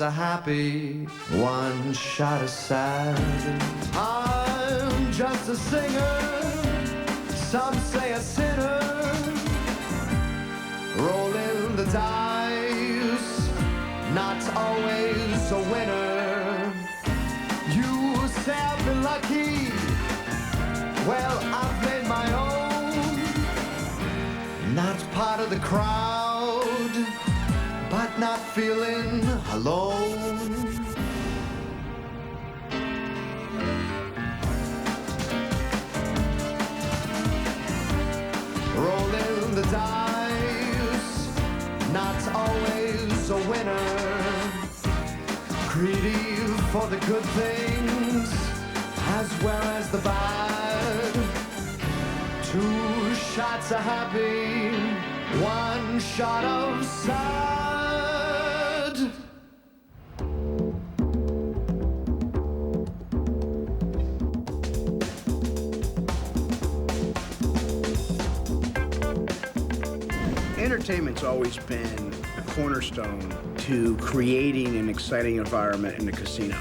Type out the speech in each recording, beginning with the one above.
a happy, one shot of sad. I'm just a singer, some say a sinner, rolling the dice, not always a winner. You say I've been lucky, well, I've made my own. Not part of the crowd, but not feeling alone. Rolling the dice, not always a winner. Greedy for the good things as well as the bad. 2 shots of happy, 1 shot of sad. Entertainment's always been a cornerstone to creating an exciting environment in the casino.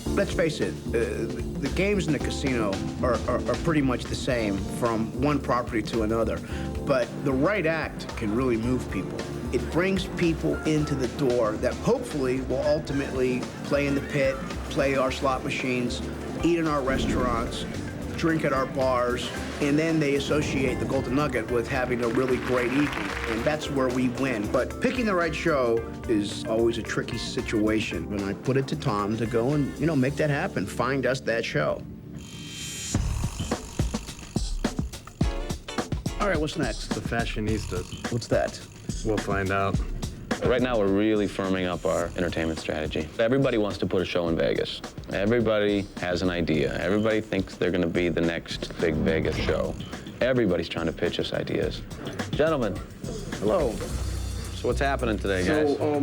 Let's face it, the games in the casino are pretty much the same from one property to another, but the right act can really move people. It brings people into the door that hopefully will ultimately play in the pit, play our slot machines, eat in our restaurants, drink at our bars, and then they associate the Golden Nugget with having a really great evening, and that's where we win. But picking the right show is always a tricky situation, and I put it to Tom to go and, you know, make that happen, find us that show. All right, what's next? The Fashionistas. What's that? We'll find out. Right now, we're really firming up our entertainment strategy. Everybody wants to put a show in Vegas. Everybody has an idea. Everybody thinks they're going to be the next big Vegas show. Everybody's trying to pitch us ideas. Gentlemen. Hello. So what's happening today, guys? So,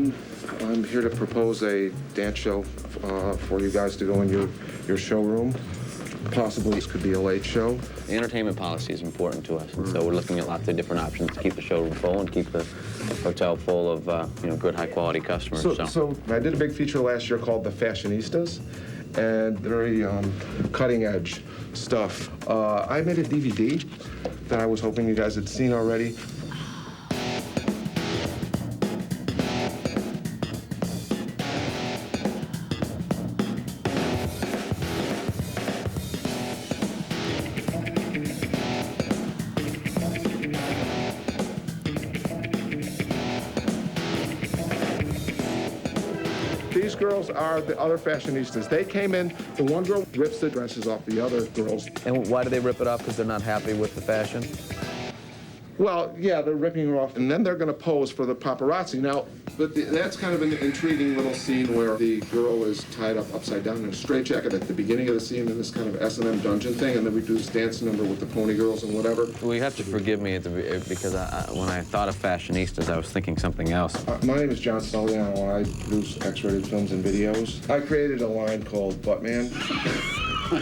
I'm here to propose a dance show for you guys to go in your showroom. Possibly this could be a late show. The entertainment policy is important to us, and so we're looking at lots of different options to keep the showroom full and keep the hotel full of good, high-quality customers. So I did a big feature last year called The Fashionistas, and very cutting-edge stuff. I made a DVD that I was hoping you guys had seen already. These girls are the other fashionistas. They came in, the one girl rips the dresses off the other girls. And why do they rip it off? Because they're not happy with the fashion? Well, yeah, they're ripping her off, and then they're going to pose for the paparazzi. Now, but that's kind of an intriguing little scene where the girl is tied up upside down in a straitjacket at the beginning of the scene in this kind of S&M dungeon thing, and then we do this dance number with the pony girls and whatever. Well, you have to forgive me because when I thought of Fashionistas, I was thinking something else. My name is John Soliano. I produce X-rated films and videos. I created a line called Buttman. I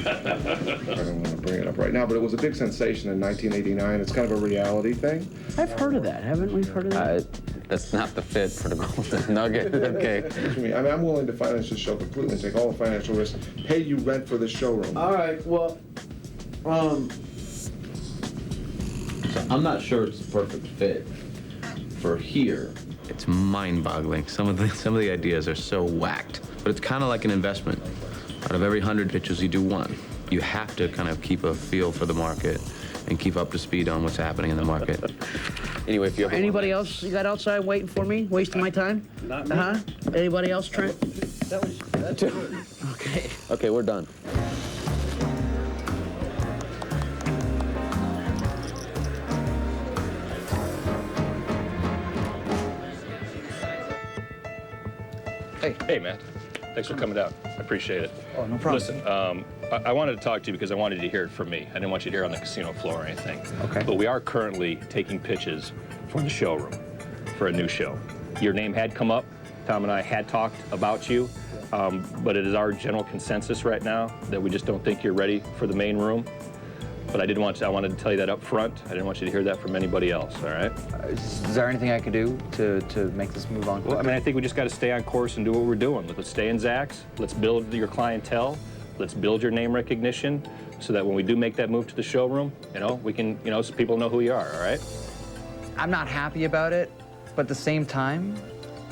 don't want to bring it up right now, but it was a big sensation in 1989. It's kind of a reality thing. I've heard of that, haven't we heard of that? That's not the fit for the Golden Nugget, okay. I mean, I'm willing to finance this show completely and take all the financial risk, pay you rent for the showroom. All right, well, So I'm not sure it's the perfect fit for here. It's mind-boggling. Some of the ideas are so whacked, but it's kind of like an investment. Out of every 100 pitches, you do one. You have to kind of keep a feel for the market and keep up to speed on what's happening in the market. Anyway, if you Anybody else you got outside waiting for me, wasting my time? Not me. Anybody else, Trent? That's good. Okay. Okay, we're done. Hey, Matt. Thanks for coming down. I appreciate it. Oh, no problem. Listen, I wanted to talk to you because I wanted you to hear it from me. I didn't want you to hear it on the casino floor or anything. Okay. But we are currently taking pitches for the showroom, for a new show. Your name had come up. Tom and I had talked about you, but it is our general consensus right now that we just don't think you're ready for the main room. But I wanted to tell you that up front. I didn't want you to hear that from anybody else, all right? Is there anything I could do to make this move on quickly? Well, I mean, I think we just got to stay on course and do what we're doing. Let's stay in Zach's. Let's build your clientele. Let's build your name recognition so that when we do make that move to the showroom, you know, we can, you know, so people know who you are, all right? I'm not happy about it, but at the same time,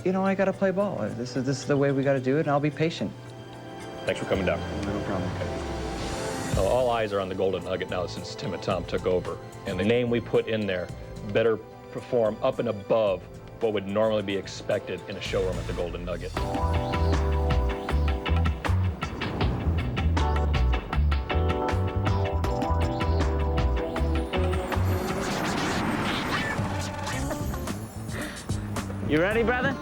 you know, I got to play ball. This is the way we got to do it, and I'll be patient. Thanks for coming down. No problem. Well, all eyes are on the Golden Nugget now since Tim and Tom took over. And the name we put in there better perform up and above what would normally be expected in a showroom at the Golden Nugget. You ready, brother?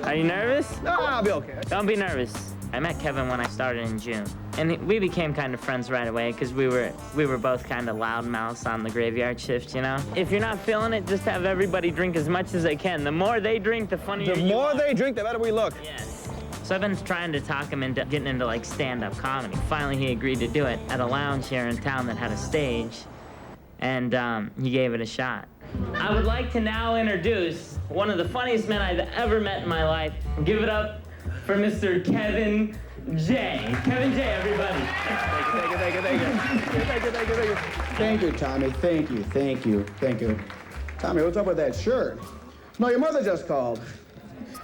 Are you nervous? No, I'll be okay. Don't be nervous. I met Kevin when I started in June, and we became kind of friends right away because we were both kind of loudmouths on the graveyard shift, you know? If you're not feeling it, just have everybody drink as much as they can. The more they drink, the funnier The you more are. they drink, the better we look. Yes. So I've been trying to talk him into getting into like stand-up comedy. Finally, he agreed to do it at a lounge here in town that had a stage, and he gave it a shot. I would like to now introduce one of the funniest men I've ever met in my life. Give it up for Mr. Kevin J. Kevin J, everybody. Thank you, Tommy. Thank you. Tommy, what's up with that shirt? No, your mother just called.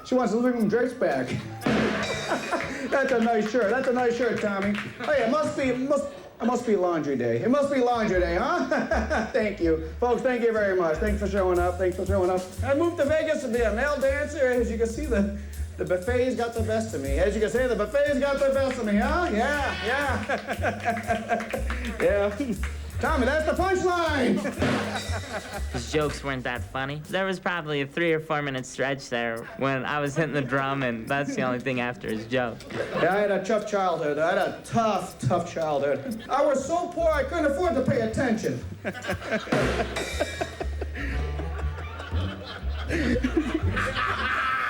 She wants the living room drapes back. That's a nice shirt, Tommy. Hey, it must be laundry day. It must be laundry day, huh? Thank you. Folks, thank you very much. Thanks for showing up. I moved to Vegas to be a male dancer. As you can see, the buffet's got the best of me. As you can say, the buffet's got the best of me, huh? Yeah. Yeah. Tommy, that's the punchline! His jokes weren't that funny. There was probably a 3 or 4 minute stretch there when I was hitting the drum, and that's the only thing after his joke. Yeah, I had a tough childhood. I had a tough childhood. I was so poor I couldn't afford to pay attention.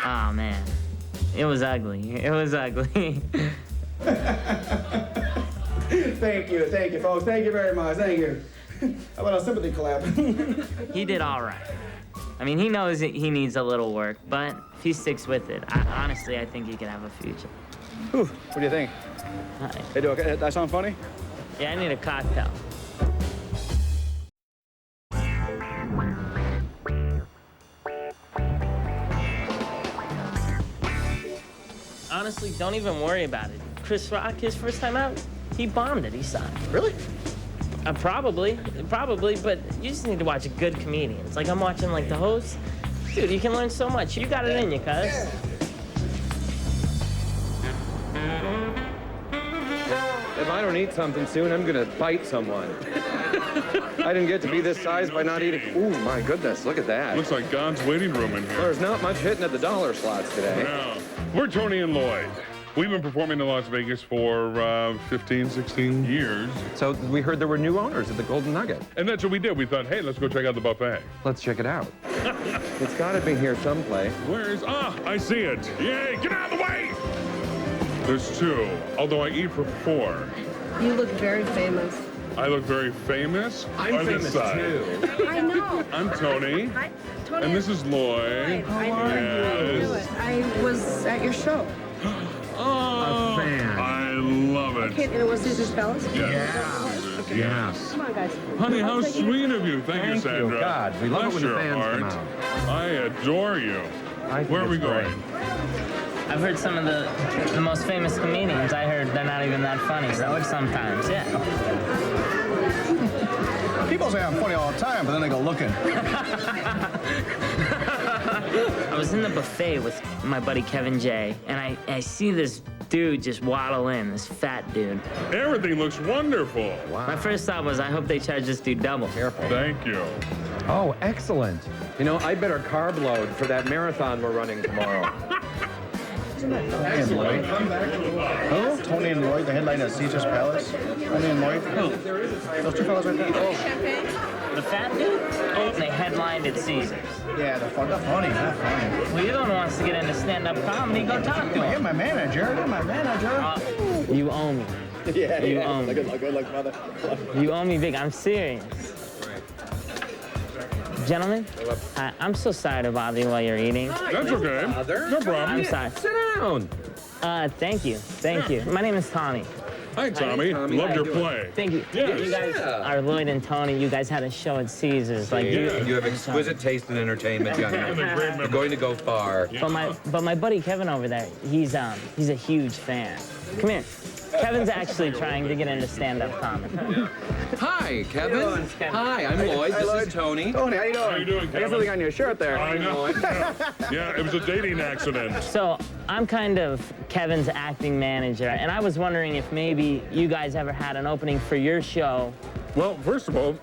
Oh, man. It was ugly. Thank you, folks. Thank you very much. Thank you. How about a sympathy clap? He did all right. I mean, he knows that he needs a little work, but if he sticks with it, honestly, I think he could have a future. Whew, what do you think? Hey, do okay? That sound funny? Yeah, I need a cocktail. Honestly, don't even worry about it. Chris Rock, his first time out, he bombed it. He sucked. Really? Probably, but you just need to watch good comedians. Like I'm watching like the host. Dude, you can learn so much. You got it in you, cuz. If I don't eat something soon, I'm gonna bite someone. I didn't get to be this size by not eating. Ooh, my goodness, look at that. Looks like God's waiting room in here. There's not much hitting at the dollar slots today. Yeah. We're Tony and Lloyd. We've been performing in Las Vegas for 15, 16 years. So we heard there were new owners at the Golden Nugget. And that's what we did. We thought, hey, let's go check out the buffet. Let's check it out. It's gotta be here someplace. I see it. Yay, get out of the way! There's 2, although I eat for 4. You look very famous. I look very famous. I'm on famous this side. too. I know. I'm Tony. Hi, Tony. And this is Lloyd. Hi. I knew it. I was at your show. Oh, A fan. I love it. Okay, and it was Caesar's Palace? Yes. Okay. Yes. Come on, guys. Honey, how I'll take you- sweet of you. Thank you, Thank you. Sandra. God, we love it Bless when the your fans heart. come out. I adore you. I think Where are we it's going? great. I've heard some of the most famous comedians. I heard they're not even that funny. So sometimes, yeah. People say I'm funny all the time, but then they go looking. I was in the buffet with my buddy Kevin J, and I see this dude just waddle in, this fat dude. Everything looks wonderful. My first thought was, I hope they charge this dude double. Careful. Thank you. Oh, excellent. You know, I better carb load for that marathon we're running tomorrow. Excellent. Who? Tony and Lloyd, the headline at Caesar's Palace. Tony and Lloyd. Who? Those 2 fellas right there. The fat dude? They headlined at Caesar's. Yeah, they're funny. Well, you're the one who wants to get into stand-up comedy. Go talk to You're him. my manager. You owe me. You owe me. Good luck, brother. You owe me big. I'm serious. Gentlemen, I'm so sorry to bother you while you're eating. That's okay. No problem. I'm sorry. Sit down. Thank you. Thank you. My name is Tommy. Hi, Tommy. Loved your play. Thank you. Yes. You guys are Lloyd and Tony. You guys had a show at Caesars. Like You have exquisite taste in entertainment, young man. You're going to go far. But my buddy Kevin over there, he's a huge fan. Come here. Kevin's actually trying to get into stand-up comedy. Hi, Kevin. Hi, I'm Lloyd. This is Tony. Tony, how you doing? How you doing, I got Kevin? something on your shirt there. I know. Yeah, it was a dating accident. So I'm kind of Kevin's acting manager, and I was wondering if maybe you guys ever had an opening for your show. Well, first of all,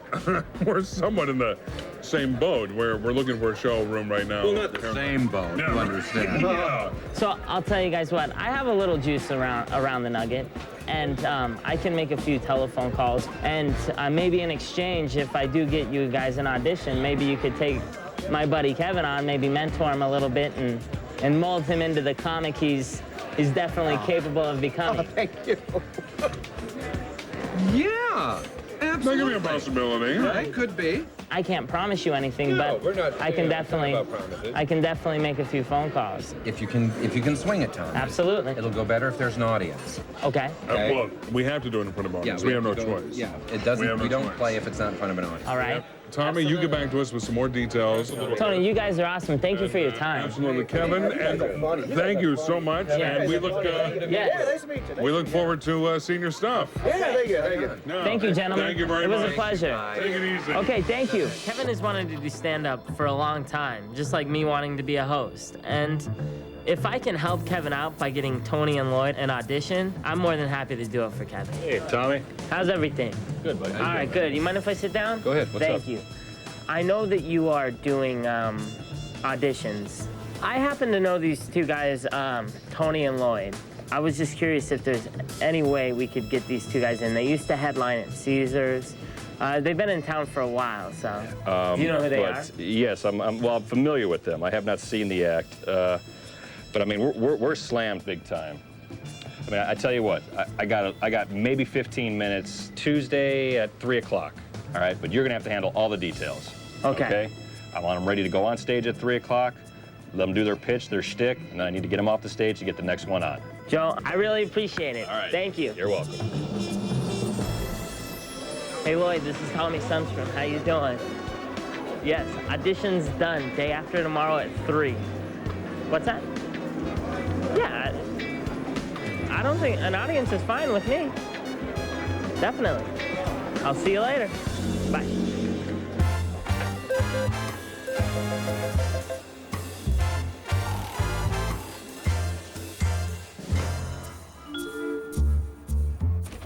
we're somewhat in the same boat. We're looking for a showroom right now. Well, not the same boat, you understand. Yeah. So I'll tell you guys what, I have a little juice around the Nugget, and I can make a few telephone calls, and maybe in exchange, if I do get you guys an audition, maybe you could take my buddy Kevin on, maybe mentor him a little bit and mold him into the comic he's definitely capable of becoming. Thank you. Yeah, That could be a possibility. Right, could be. I can't promise you anything, No, but we're not I can talking definitely about promises. I can definitely make a few phone calls. If you can swing it, Tom. Absolutely. It'll go better if there's an audience. Okay. Okay. Well, we have to do it in front of audience. We have no to go- choice. Yeah, it doesn't. We We, have no don't choice. play if it's not in front of an audience. All right. Tommy, you get back to us with some more details. Tony, you guys are awesome. Thank you for your time. Absolutely, Kevin, and thank you so much. And we look Yes. we look forward to seeing your stuff. Yeah, thank you. Thank you. No, Thank you, gentlemen. Thank you very It was much. a pleasure. Take it easy. Okay, thank you. Kevin has wanted to do stand-up for a long time, just like me wanting to be a host. And if I can help Kevin out by getting Tony and Lloyd an audition, I'm more than happy to do it for Kevin. Hey, Tommy. How's everything? Good, buddy. All right, good. You mind if I sit down? Go ahead. What's Thank up? you. I know that you are doing auditions. I happen to know these two guys, Tony and Lloyd. I was just curious if there's any way we could get these two guys in. They used to headline at Caesars. They've been in town for a while, so do you know who they are? Yes, I'm familiar with them. I have not seen the act, but I mean we're slammed big time. I mean, I tell you what, I got maybe 15 minutes Tuesday at 3 o'clock. All right, but you're gonna have to handle all the details. Okay. I want them ready to go on stage at 3 o'clock. Let them do their pitch, their shtick, and then I need to get them off the stage to get the next one on. Joe, I really appreciate it. All right. Thank you. You're welcome. Hey Lloyd, this is Tommy Sundstrom. How you doing? Yes, audition's done. Day after tomorrow at 3. What's that? Yeah, I don't think an audience is fine with me. Definitely. I'll see you later. Bye.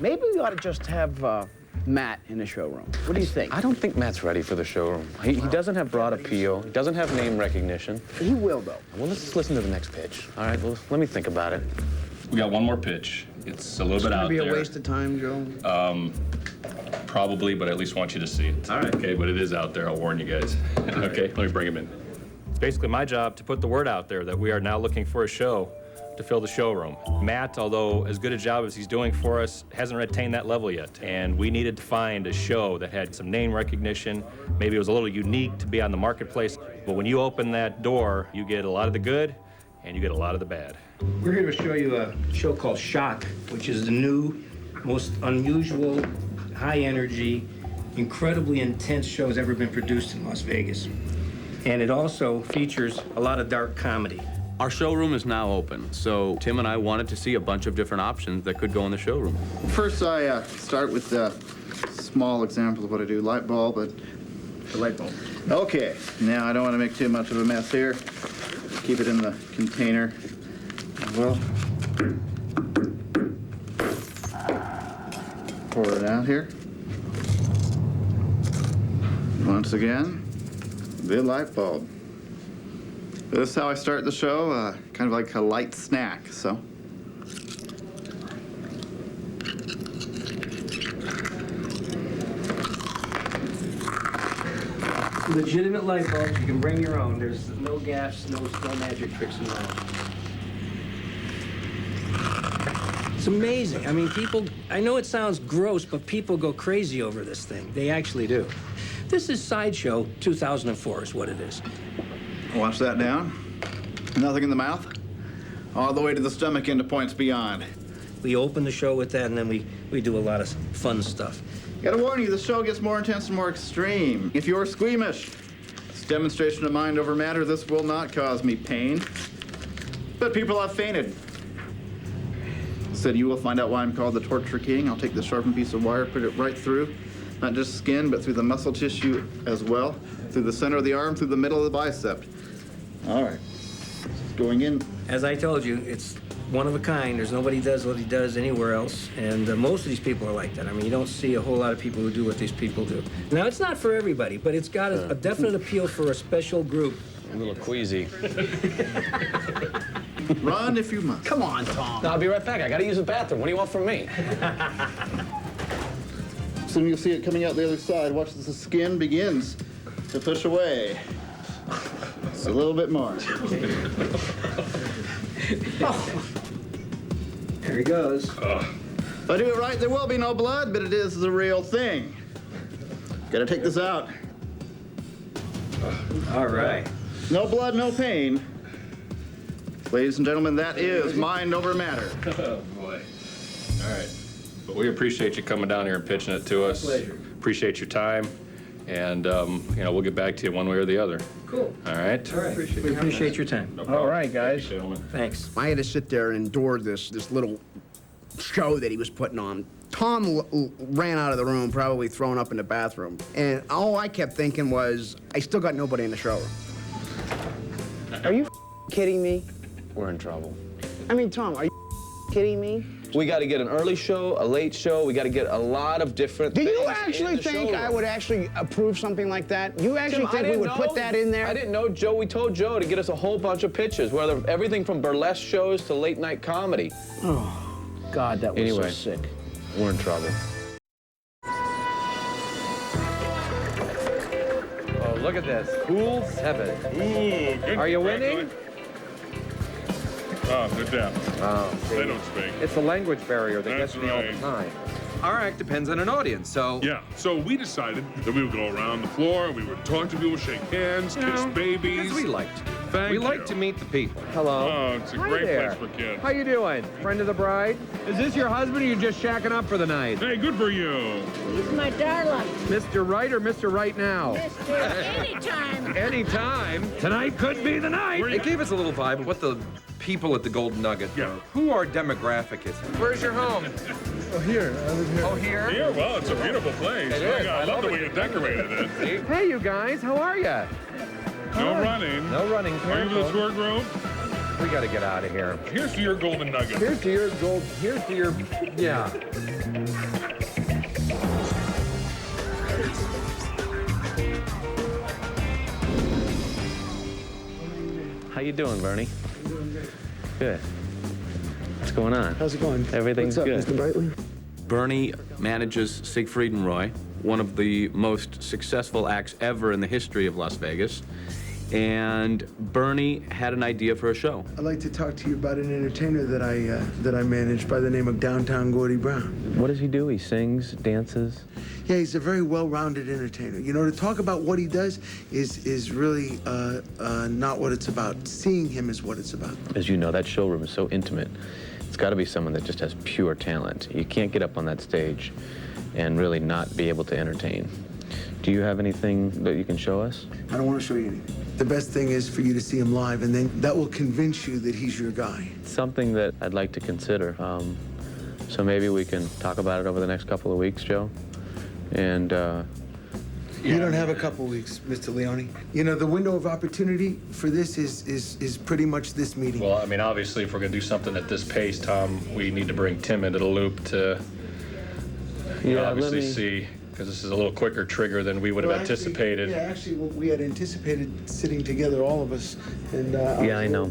Maybe we ought to just have Matt in the showroom. What do you think? I don't think Matt's ready for the showroom. He doesn't have broad appeal. He doesn't have name recognition. He will, though. Well, let's just listen to the next pitch. All right, well, let me think about it. We got one more pitch. It's a little bit out It's there. gonna be a waste of time, Joe. Probably, but I at least want you to see it. All right. Okay, but it is out there. I'll warn you guys. Okay, let me bring him in. It's basically my job to put the word out there that we are now looking for a show to fill the showroom. Matt, although as good a job as he's doing for us, hasn't attained that level yet. And we needed to find a show that had some name recognition. Maybe it was a little unique to be on the marketplace. But when you open that door, you get a lot of the good and you get a lot of the bad. We're here to show you a show called Shock, which is the new, most unusual, high-energy, incredibly intense show that's ever been produced in Las Vegas. And it also features a lot of dark comedy. Our showroom is now open, so Tim and I wanted to see a bunch of different options that could go in the showroom. First, I start with a small example of what I do, light bulb. The light bulb. Okay, now I don't want to make too much of a mess here. Keep it in the container. Well, pour it out here. Once again, the light bulb. This is how I start the show, kind of like a light snack, so. Legitimate light bulbs, you can bring your own. There's no gaffes, no magic tricks involved. It's amazing. I mean, people, I know it sounds gross, but people go crazy over this thing. They actually do. This is Sideshow 2004 is what it is. Wash that down. Nothing in the mouth. All the way to the stomach and to points beyond. We open the show with that, and then we do a lot of fun stuff. Gotta warn you, the show gets more intense and more extreme. If you're squeamish, this demonstration of mind over matter, this will not cause me pain. But people have fainted. Said you will find out why I'm called the Torture King. I'll take this sharpened piece of wire, put it right through, not just skin, but through the muscle tissue as well, through the center of the arm, through the middle of the bicep. All right, going in. As I told you, it's one of a kind. There's nobody does what he does anywhere else, and most of these people are like that. I mean, you don't see a whole lot of people who do what these people do. Now, it's not for everybody, but it's got a definite appeal for a special group. A little queasy. Run if you must. Come on, Tom. No, I'll be right back. I gotta use the bathroom. What do you want from me? Soon you'll see it coming out the other side. Watch as the skin begins to push away. Just a little bit more. Oh. There he goes. If I do it right, there will be no blood, but it is the real thing. Gotta take this out. All right. No blood, no pain. Ladies and gentlemen, that is mind over matter. Oh, boy. All right. But we appreciate you coming down here and pitching it to us. Pleasure. Appreciate your time. And, you know, we'll get back to you one way or the other. Cool. All right? All right. We appreciate your time. No problem. All right, guys. Gentlemen. Thanks. I had to sit there and endure this little show that he was putting on. Tom ran out of the room, probably thrown up in the bathroom. And all I kept thinking was, I still got nobody in the showroom. Are you kidding me? We're in trouble. I mean, Tom, are you kidding me? We got to get an early show, a late show. We got to get a lot of different Do things you in actually the think showroom. I would actually approve something like that? You actually Tim, think we would put that in there? I didn't know, Joe. We told Joe to get us a whole bunch of pitches, whether everything from burlesque shows to late night comedy. Oh, God, that was Anyway. so sick. We're in trouble. Oh, look at this. Cool 7. Ooh, good. Are you winning? Oh, they're deaf. Oh, see. They don't speak. It's the language barrier that That's gets me all right. the time. Our act depends on an audience, so... Yeah, so we decided that we would go around the floor, we would talk to people, shake hands, kiss babies. Because we like to. Thank we you. like to meet the people. Hello. Oh, it's a Hi great there. place for kids. How you doing? Friend of the bride? Is this your husband or you just shacking up for the night? Hey, good for you. He's my darling. Mr. Right or Mr. Right now? Mister, anytime. Anytime. Tonight could be the night. It gave us a little vibe of what the people at the Golden Nugget Yeah. who our demographic is. Where's your home? Oh, here. I live here. Oh, here? Yeah, well, it's a beautiful place. It My is. God, I love the way you decorated it. Hey, you guys, how are you? No running. No running. Are you in the Careful. tour group? We got to get out of here. Here's to your golden nugget. Here's to your gold. Here's to your. Yeah. How you doing, Bernie? Good. What's going on? How's it going? Everything's What's up, good. Mr. Brightly? Bernie manages Siegfried and Roy, one of the most successful acts ever in the history of Las Vegas. And Bernie had an idea for a show. I'd like to talk to you about an entertainer that I manage by the name of Downtown Gordie Brown. What does he do? He sings, dances? Yeah, he's a very well-rounded entertainer. You know, to talk about what he does is really not what it's about. Seeing him is what it's about. As you know, that showroom is so intimate. It's got to be someone that just has pure talent. You can't get up on that stage and really not be able to entertain. Do you have anything that you can show us? I don't want to show you anything. The best thing is for you to see him live, and then that will convince you that he's your guy. Something that I'd like to consider. So maybe we can talk about it over the next couple of weeks, Joe. And You don't have a couple weeks, Mr. Leone. You know, the window of opportunity for this is pretty much this meeting. Well, I mean, obviously, if we're going to do something at this pace, Tom, we need to bring Tim into the loop to obviously see, because this is a little quicker trigger than we would have anticipated. Actually, we had anticipated sitting together, all of us, and yeah, I know.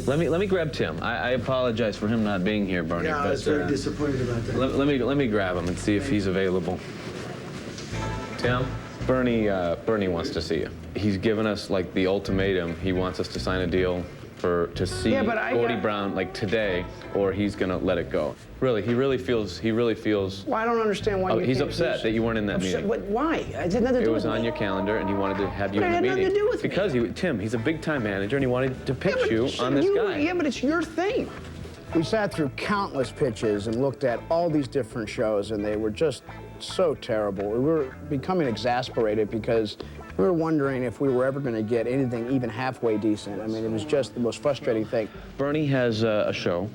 Let me grab Tim. I apologize for him not being here, Bernie. Yeah, I was but, very disappointed about that. let me grab him and see if he's available. Tim, Bernie wants to see you. He's given us like the ultimatum. He wants us to sign a deal to see Gordie Brown like today, or he's gonna let it go. Really, he really feels. Well, I don't understand why he's upset that you weren't in that meeting. But why? I did nothing to do with it. It was on your calendar, and he wanted to have you in the meeting. It had nothing to do with me. Because Tim, he's a big-time manager, and he wanted to pitch you on this guy. Yeah, but it's your thing. We sat through countless pitches and looked at all these different shows, and they were just so terrible. We were becoming exasperated because we were wondering if we were ever going to get anything even halfway decent. I mean, it was just the most frustrating thing. Bernie has a show.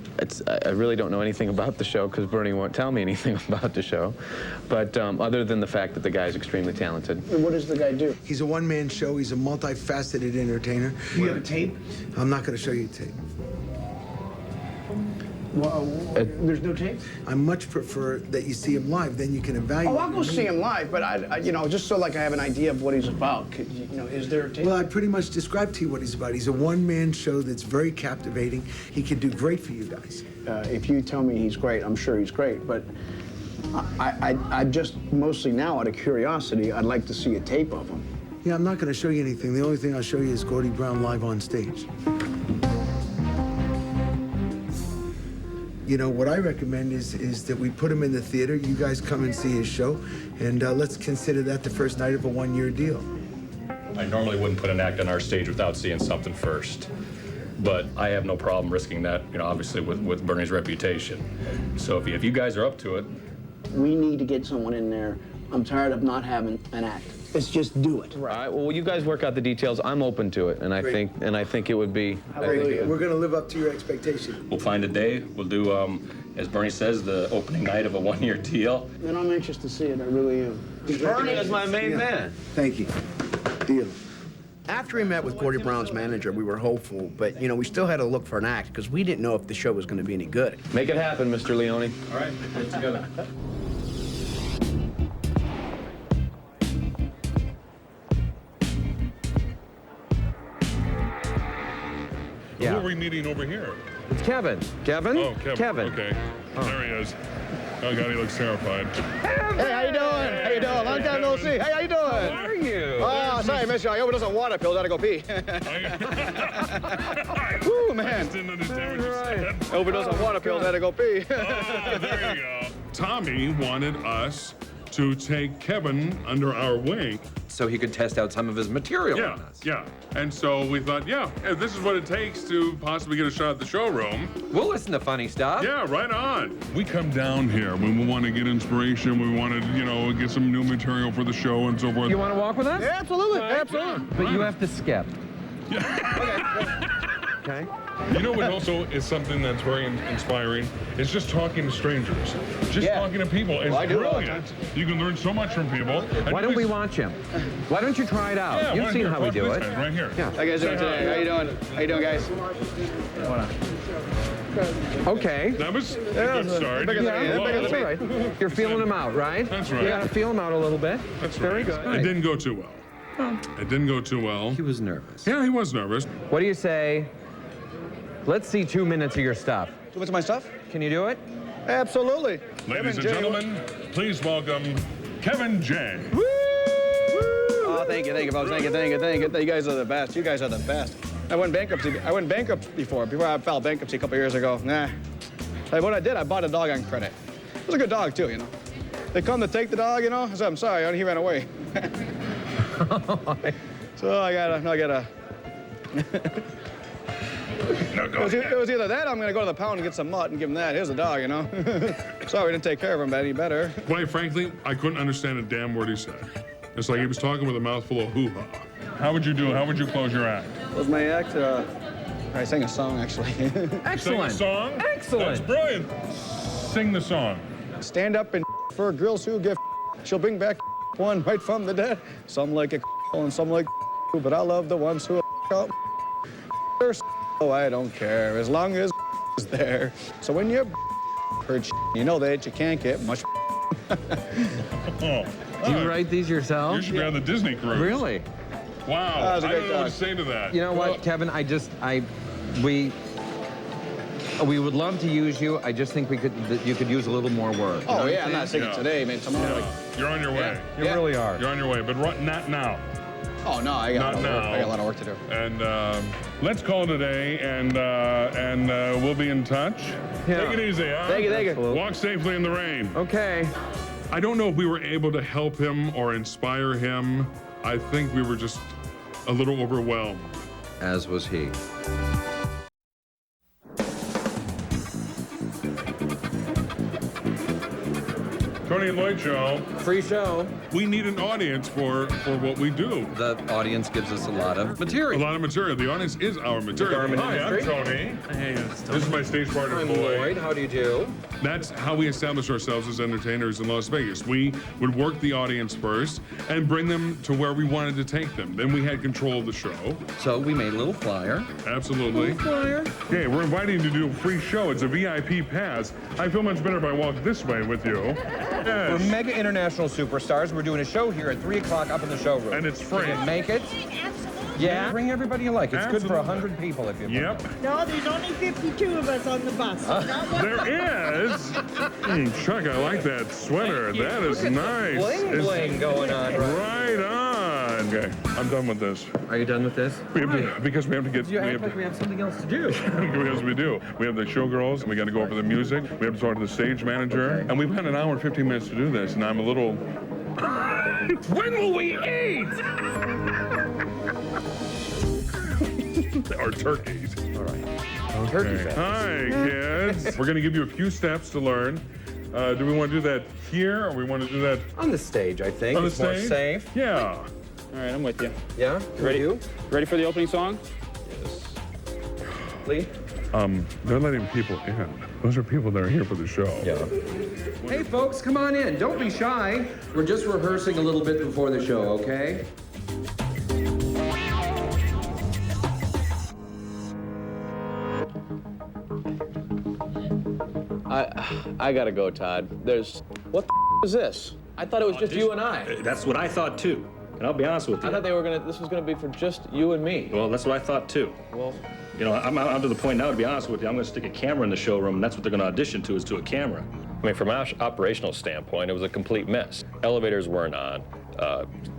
I really don't know anything about the show because Bernie won't tell me anything about the show. But other than the fact that the guy's extremely talented. And what does the guy do? He's a one-man show. He's a multifaceted entertainer. Do you have a tape? I'm not going to show you a tape. Well, there's no tape? I much prefer that you see him live, then you can evaluate. Oh, I'll go see him live, but you know, just so like I have an idea of what he's about. You know, is there a tape? Well, I pretty much described to you what he's about. He's a one-man show that's very captivating. He can do great for you guys. If you tell me he's great, I'm sure he's great, but I just, mostly now out of curiosity, I'd like to see a tape of him. Yeah, I'm not going to show you anything. The only thing I'll show you is Gordie Brown live on stage. You know, what I recommend is that we put him in the theater, you guys come and see his show, and let's consider that the first night of a one-year deal. I normally wouldn't put an act on our stage without seeing something first. But I have no problem risking that, you know, obviously with Bernie's reputation. So if you guys are up to it. We need to get someone in there. I'm tired of not having an act. Let's just do it. All right. Well, you guys work out the details. I'm open to it, and I think it would be. Great. We're going to live up to your expectation. We'll find a day. We'll do, as Bernie says, the opening night of a one-year deal. And I'm anxious to see it. I really am. Bernie is my main man. Thank you. Deal. After we met with Gordie Brown's manager, we were hopeful, but you know, we still had to look for an act because we didn't know if the show was going to be any good. Make it happen, Mr. Leone. All right. Let's go. Who are we meeting over here? It's Kevin. Kevin? Oh, Kevin. Okay. Oh. There he is. Oh, God, he looks terrified. Hey, how you doing? How you doing? Long time no see. Hey, how you doing? How are you? Oh, sorry, miss you. I overdosed on water pills. I had to go pee. Woo, man. Right. Overdosed on water pills. I had to go pee. Oh, there you go. Tommy wanted us to take Kevin under our wing. So he could test out some of his material on us. Yeah. And so we thought, yeah, if this is what it takes to possibly get a shot at the showroom. We'll listen to funny stuff. Yeah, right on. We come down here when we want to get inspiration, we want to, you know, get some new material for the show and so forth. You want to walk with us? Yeah, absolutely. Absolutely. But you have to skip. Okay. You know what also is something that's very inspiring? It's just talking to strangers. Just talking to people. It's brilliant. You can learn so much from people. Why don't we watch him? Why don't you try it out? Yeah, You've seen how we do it. Right here. Yeah. How you guys doing today? How you doing? How you doing, guys? Okay. That was a good start. That's all right. You're feeling him out, right? That's right. You got to feel him out a little bit. That's very right. good. It didn't go too well. It didn't go too well. He was nervous. Yeah, he was nervous. What do you say? Let's see 2 minutes of your stuff. 2 minutes of my stuff? Can you do it? Absolutely. Ladies and gentlemen, please welcome Kevin J. Woo! Oh, thank you, folks. Thank you. You guys are the best. You guys are the best. I went bankrupt before I filed bankruptcy a couple years ago. Nah. Like what I did, I bought a dog on credit. It was a good dog too, you know. They come to take the dog, you know. I said, I'm sorry, he ran away. So I gotta. It was either that or I'm going to go to the pound and get some mutt and give him that. Here's the dog, you know. Sorry we didn't take care of him any better. Quite frankly, I couldn't understand a damn word he said. It's like he was talking with a mouthful of hoo-ha. How would you do? How would you close your act? Was my act? I sang a song, actually. Excellent. Sing a song? Excellent. That's brilliant. Sing the song. Stand up and for a girl who give she'll bring back one right from the dead. Some like it and some like but I love the ones who out. Oh, I don't care as long as is there. So when you're heard you know that you can't get much. Do you write these yourself? You should be on the Disney cruise. Really? Wow. That was a I great don't know what dog. to say to that. You know what, Kevin? We would love to use you. I just think you could use a little more work. Oh yeah, I'm not singing today, man. Tomorrow. You're on your way. You really are. You're on your way, but not now. Oh, no, I got a lot of work to do. And let's call it a day, and we'll be in touch. Yeah. Take it easy, huh? Thank you. Walk safely in the rain. Okay. I don't know if we were able to help him or inspire him. I think we were just a little overwhelmed. As was he. Tony and Lloyd Show. Free show. We need an audience for what we do. The audience gives us a lot of material. A lot of material. The audience is our material. Hi, I'm Tony. Hey, This is my stage partner, I'm Lloyd. Lloyd. How do you do? That's how we established ourselves as entertainers in Las Vegas. We would work the audience first and bring them to where we wanted to take them. Then we had control of the show. So we made a little flyer. Absolutely. Flyer. Okay, we're inviting you to do a free show. It's a VIP pass. I feel much better if I walk this way with you. For mega international superstars, we're doing a show here at 3 o'clock up in the showroom. And it's free. You can make it. Yeah. Bring everybody you like. It's good for 100 people if you want. Yep. No, there's only 52 of us on the bus. There is. Chuck, I like that sweater. That is nice. Bling bling going on. Right on. Okay, I'm done with this. Are you done with this? Because we have to get. You act like we have something else to do. Because we do. We have the showgirls, and we got to go over the music. We have to talk to the stage manager, and we've had an hour and 15 minutes to do this, and I'm a little. When will we eat? Our turkeys. All right. Okay. Hi, kids. We're going to give you a few steps to learn. Do we want to do that here, or we want to do that On the stage, I think. on the It's more stage? safe. Yeah. All right, I'm with you. Yeah? Ready? You? Ready for the opening song? Lee? They're letting people in. Those are people that are here for the show. Yeah. Hey, folks, come on in. Don't be shy. We're just rehearsing a little bit before the show, okay? I gotta go, Todd. What the is this? I thought it was just you and I. That's what I thought too. And I'll be honest with you. I thought this was gonna be for just you and me. Well, that's what I thought too. Well, You know, I'm to the point now, to be honest with you, I'm going to stick a camera in the showroom, and that's what they're going to audition to, is to a camera. I mean, from an operational standpoint, it was a complete mess. Elevators weren't on,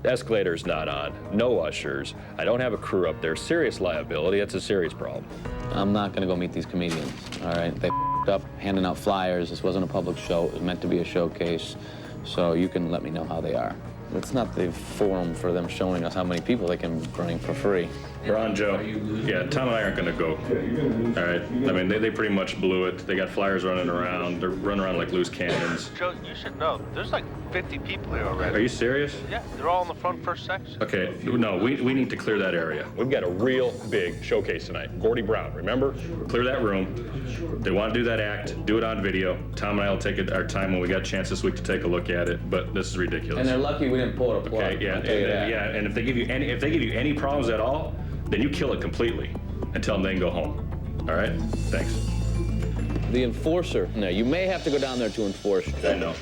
escalators not on, no ushers. I don't have a crew up there. Serious liability. It's a serious problem. I'm not gonna go meet these comedians, all right? They up handing out flyers. This wasn't a public show. It was meant to be a showcase. So you can let me know how they are. It's not the forum for them showing us how many people they can bring for free. You're on, Joe. Yeah, Tom and I aren't going to go. All right. I mean, they pretty much blew it. They got flyers running around. They're running around like loose cannons. Joe, you should know. There's like 50 people here already. Are you serious? Yeah, they're all in the front first section. Okay. No, we need to clear that area. We've got a real big showcase tonight. Gordie Brown, remember? Clear that room. They want to do that act. Do it on video. Tom and I will take our time when we got a chance this week to take a look at it. But this is ridiculous. And they're lucky we didn't pull it a plug. Okay. Yeah. I'll tell you that. Yeah. And if they give you any problems at all, then you kill it completely and tell them they can go home. All right? Thanks. The enforcer. No, you may have to go down there to enforce. I know.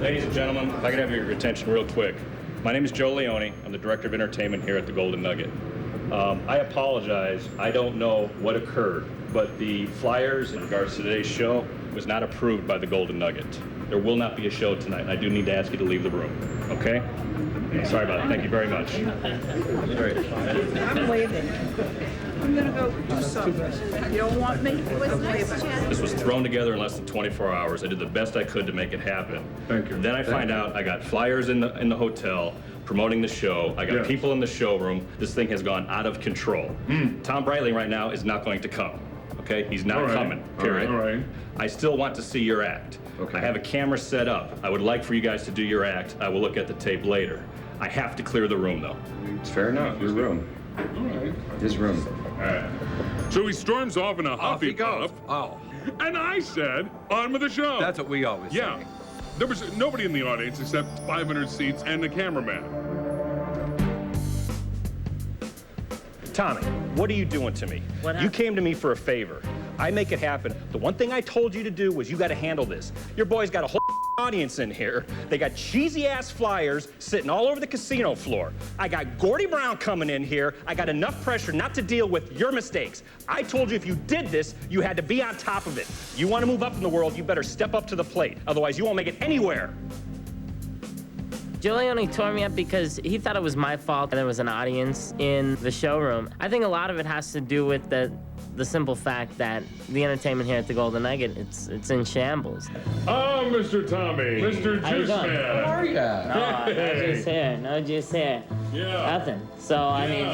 Ladies and gentlemen, if I could have your attention real quick. My name is Joe Leone. I'm the Director of Entertainment here at the Golden Nugget. I apologize. I don't know what occurred, but the flyers in regards to today's show was not approved by the Golden Nugget. There will not be a show tonight, and I do need to ask you to leave the room, okay? Sorry about it. Thank you very much. I'm leaving. I'm gonna go do something. You don't want me? This was thrown together in less than 24 hours. I did the best I could to make it happen. Thank you. Then I find out I got flyers in the hotel promoting the show. I got people in the showroom. This thing has gone out of control. Tom Brightling right now is not going to come. Okay, he's not coming. Period. All right. I still want to see your act. Okay. I have a camera set up. I would like for you guys to do your act. I will look at the tape later. I have to clear the room though. It's fair enough. Your room. All right. His room. All right. So he storms off in a huffy puff. Oh. And I said, on with the show. That's what we always say. Yeah. There was nobody in the audience except 500 seats and the cameraman. Tommy, what are you doing to me? What You happened? came to me for a favor. I make it happen. The one thing I told you to do was you got to handle this. Your boy's got a whole audience in here. They got cheesy-ass flyers sitting all over the casino floor. I got Gordie Brown coming in here. I got enough pressure not to deal with your mistakes. I told you if you did this, you had to be on top of it. You want to move up in the world, you better step up to the plate. Otherwise, you won't make it anywhere. Joey only tore me up because he thought it was my fault that there was an audience in the showroom. I think a lot of it has to do with the simple fact that the entertainment here at the Golden Nugget, it's in shambles. Oh, Mr. Tommy. Mr. How you Juice doing? Man. How are ya? No juice here, no juice here. Yeah. Nothing. So, I mean...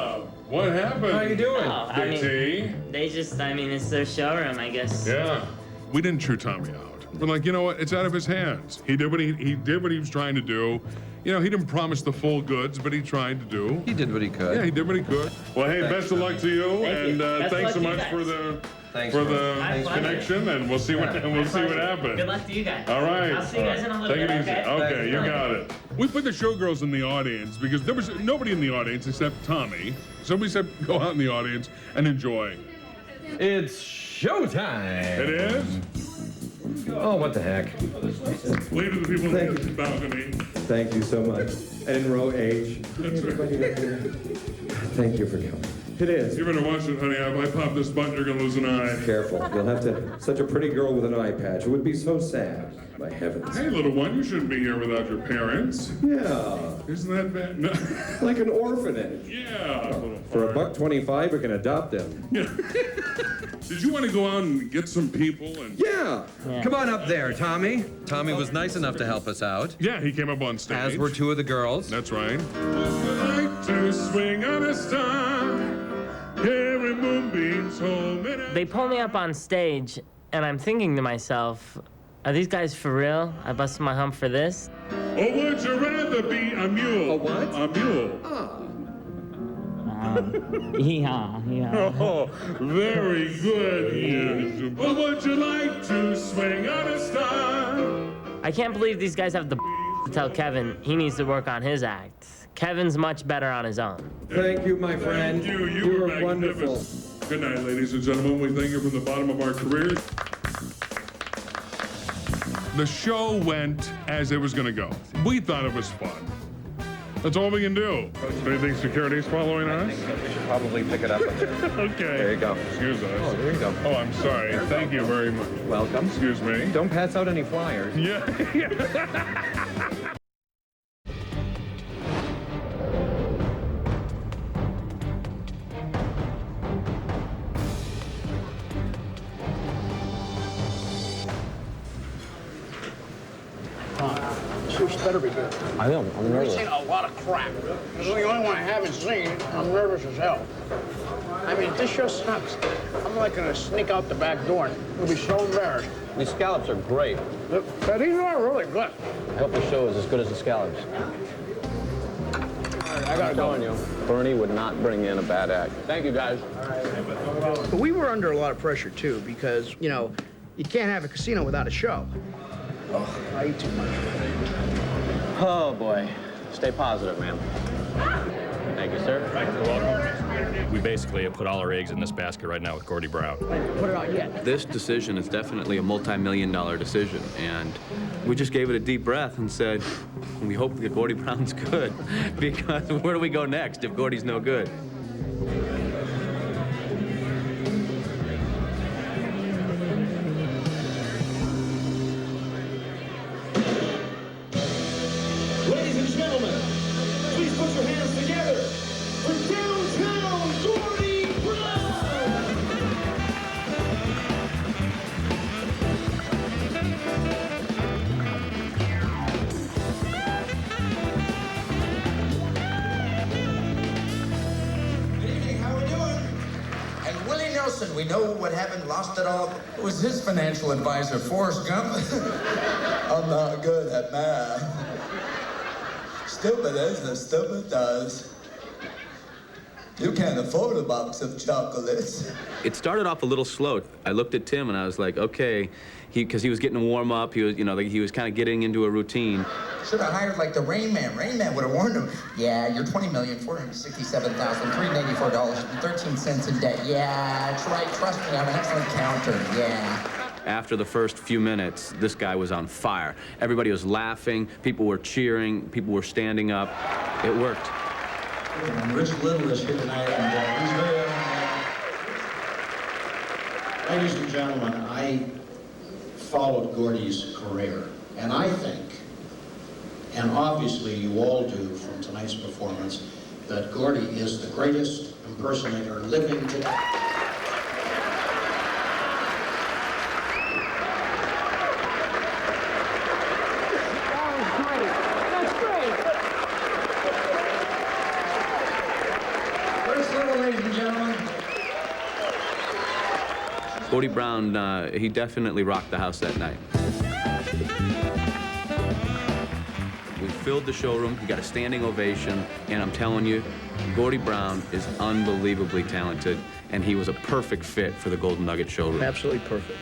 What happened? How you doing? Oh, I Big mean, T? they just, I mean, it's their showroom, I guess. Yeah. We didn't chew Tommy out. We're like, you know what? It's out of his hands. He did what he was trying to do. You know, he didn't promise the full goods, but he tried to do. He did what he could. Yeah, he did what he could. Well, hey, best of luck to you, Thank you. and Best thanks so luck to much you for the My pleasure. connection, and we'll see what happens. Good luck to you guys. All right. I'll see you guys in a little Take bit, it easy. Okay, you got it. We put the showgirls in the audience because there was nobody in the audience except Tommy. So we said, go out in the audience and enjoy. It's showtime. It is? Oh, what the heck. Wave to the people in the balcony. Thank you so much. And in row H. That's right. Thank you for coming. It is. You better watch it, honey. If I pop this button, you're gonna lose an eye. Careful. You'll have to... Such a pretty girl with an eye patch. It would be so sad. My heavens. Hey, little one, you shouldn't be here without your parents. Yeah. Isn't that bad? No. Like an orphanage. Yeah. For $1.25, we can adopt them. Yeah. Did you want to go out and get some people and... Yeah. Come on up there, Tommy. Tommy was nice enough to help us out. Yeah, he came up on stage. As were two of the girls. That's right. Like to swing on a star, every moonbeam's home. They pull me up on stage, and I'm thinking to myself, are these guys for real? I busted my hump for this? Or would you rather be a mule? A what? A mule. Yeah. Oh, very good. Yes. Or would you like to swing on a star? I can't believe these guys have the to tell Kevin he needs to work on his act. Kevin's much better on his own. Thank you, my friend. Thank you. You were wonderful. Good night, ladies and gentlemen. We thank you from the bottom of our careers. The show went as it was going to go. We thought it was fun. That's all we can do. Do you think security's following us? I think we should probably pick it up. Okay. There you go. Excuse us. Oh, there you go. Oh, I'm sorry. Thank you very much. Welcome. Excuse me. Don't pass out any flyers. Yeah. This better be good. I know. I'm I've nervous. seen a lot of crap. This is the only one I haven't seen. I'm nervous as hell. I mean, this show sucks. I'm like gonna sneak out the back door and I'll be so embarrassed. These scallops are great. But these are really good. I hope the show is as good as the scallops. I gotta go. you, Bernie would not bring in a bad act. Thank you, guys. But we were under a lot of pressure, too, because, you know, you can't have a casino without a show. Oh, I eat too much. Oh, boy. Stay positive, man. Thank you, sir. You're welcome. We basically have put all our eggs in this basket right now with Gordie Brown. Put it on yet. This decision is definitely a multi-million-dollar decision, and we just gave it a deep breath and said, we hope that Gordie Brown's good, because where do we go next if Gordie's no good? Ladies and gentlemen, please put your hands together for Downtown Gordie Brown! Good evening, how are we doing? And Willie Nelson, we know what happened, lost it all. It was his financial advisor, Forrest Gump. I'm not good at math. Stupid as the stupid does. You can't afford a box of chocolates. It started off a little slow. I looked at Tim and I was like, okay, because he was getting to warm up. He was, you know, like he was kind of getting into a routine. Should have hired like the Rain Man. Rain Man would have warned him. Yeah, you're $20,467,384.13 in debt. Yeah, that's right. Trust me, I'm an excellent counter. Yeah. After the first few minutes, this guy was on fire. Everybody was laughing, people were cheering, people were standing up. It worked. And Rich Little is here tonight, and he's very Ladies and gentlemen, I followed Gordie's career, and I think, and obviously you all do from tonight's performance, that Gordie is the greatest impersonator living today. Gordie Brown, he definitely rocked the house that night. We filled the showroom, he got a standing ovation, and I'm telling you, Gordie Brown is unbelievably talented, and he was a perfect fit for the Golden Nugget showroom. Absolutely perfect.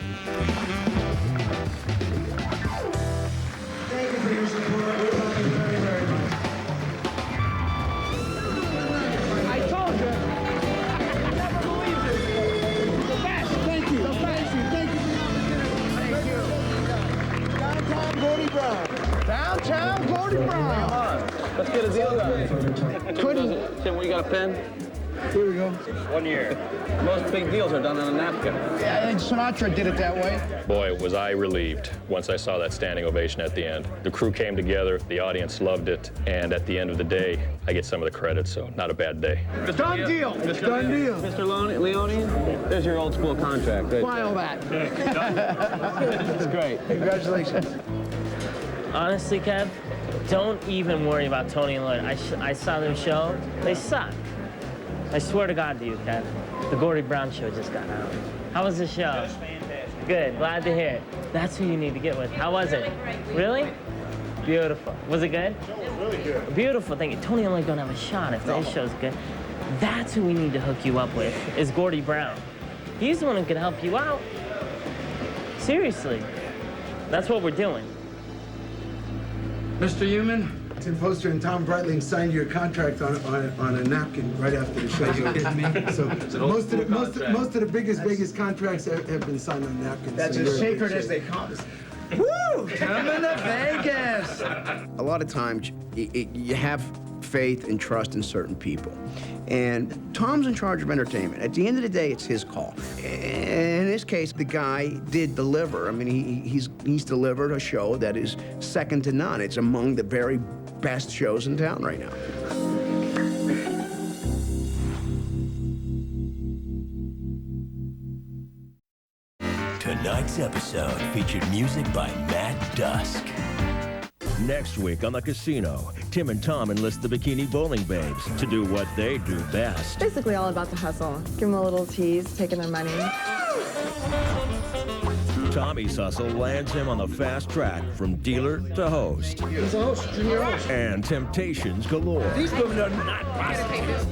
Thank you for your support. We love you very, very much. I told you. You never believed it. The best. Thank you. The best. Thank you for the opportunity. Thank you. Downtown Gordie Brown. Downtown Gordie Brown. Come on. Let's get a deal done. Couldn't. Tim, we got a pen? Here we go. 1 year. Most big deals are done on a napkin. Yeah, I think Sinatra did it that way. Boy, was I relieved once I saw that standing ovation at the end. The crew came together, the audience loved it, and at the end of the day, I get some of the credit, so not a bad day. Done deal. Done deal. Mr. Leone, there's your old school contract. Right File that. That's great. Congratulations. Honestly, Kev, don't even worry about Tony and Lloyd. I saw their show. They suck. I swear to God to you, Kev. The Gordie Brown show just got out. How was the show? It was fantastic. Good. Glad to hear it. That's who you need to get with. How was it? Really? Beautiful. Was it good? It was really good. Beautiful. Thank you. Tony and Lloyd don't have a shot if their show's good. That's who we need to hook you up with, is Gordie Brown. He's the one who can help you out. Seriously. That's what we're doing. Mr. Human, Tim Poster and Tom Breitling signed your contract on a napkin right after the show. Are you kidding me? So most of the biggest contracts have been signed on napkins. That's so as sacred as they come. Woo! Coming to Vegas! A lot of times, you have faith and trust in certain people. And Tom's in charge of entertainment. At the end of the day, it's his call. In this case, the guy did deliver. I mean, he's delivered a show that is second to none. It's among the very best shows in town right now. Tonight's episode featured music by Matt Dusk. Next week on The Casino, Tim and Tom enlist the Bikini Bowling Babes to do what they do best. Basically all about the hustle. Give them a little tease, taking their money. Tommy's hustle lands him on the fast track from dealer to host. He's a host, junior host. And temptations galore. These women are not prostitutes.